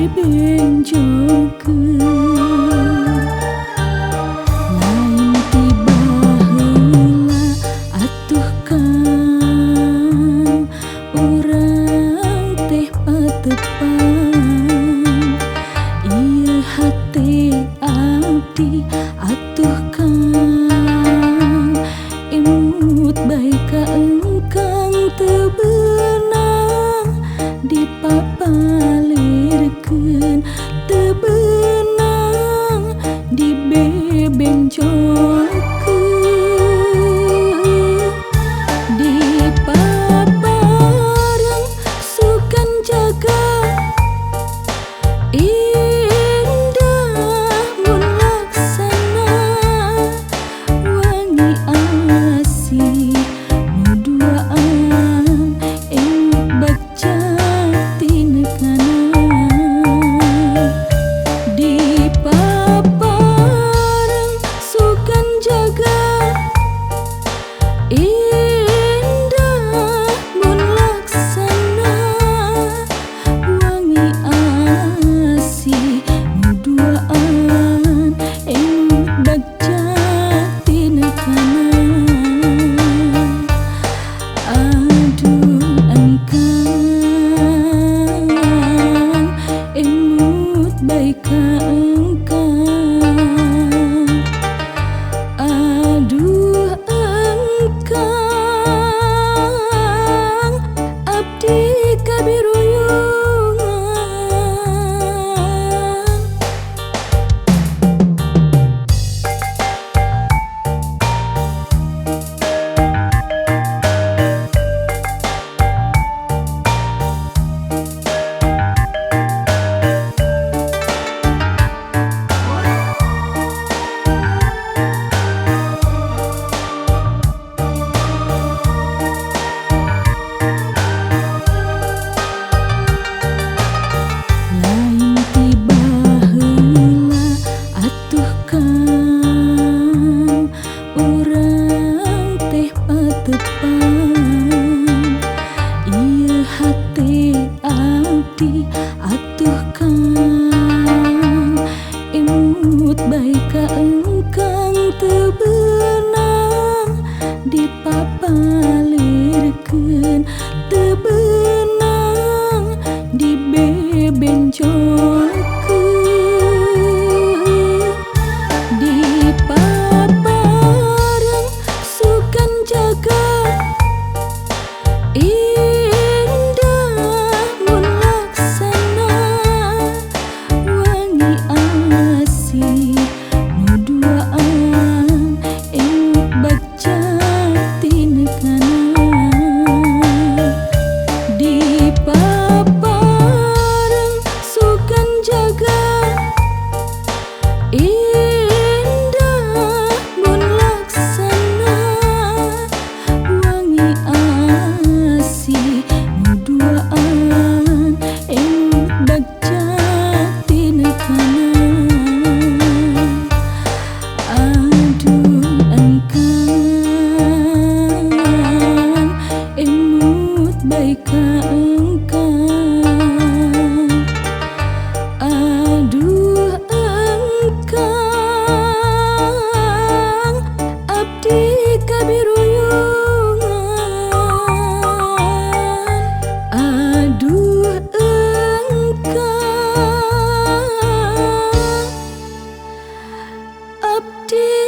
dibenjokeun. Lain tiba heula atuh Kang, urang teh patepan. Ieu hate abdi atuh Kang, imut bae ka engkang teu beunang dipapalirkeun, teu beunang dibebenjokeun. Dipapareng sukan jaga indah mun laksana, wangi asih nu duaan emut baca tinekana. Dipapareng sukan jaga indah mun laksana, wangi asih nu duaan emut baca tinekana. Aduh engkang, emut bae ka engkang. Aduh engkang, abdi kabiruyungan. Lain tiba heula atuh Kang, urang teh patepan. Ieu hate abdi atuh Kang, imut bae ka engkang teu beunang dipapalirkeun, teu beunang dibebenjokeun. Dipapareng sukan jaga indah mun laksana, wangi asih nu duaan emut baca tinekana. Dipapareng sukan jaga indah mun laksana, wangi asih nu duaan emut baca tinekana. Aduh engkang, emut bae ka engkang. Aduh engkang, abdi kabiruyungan. Aduh engkang, abdi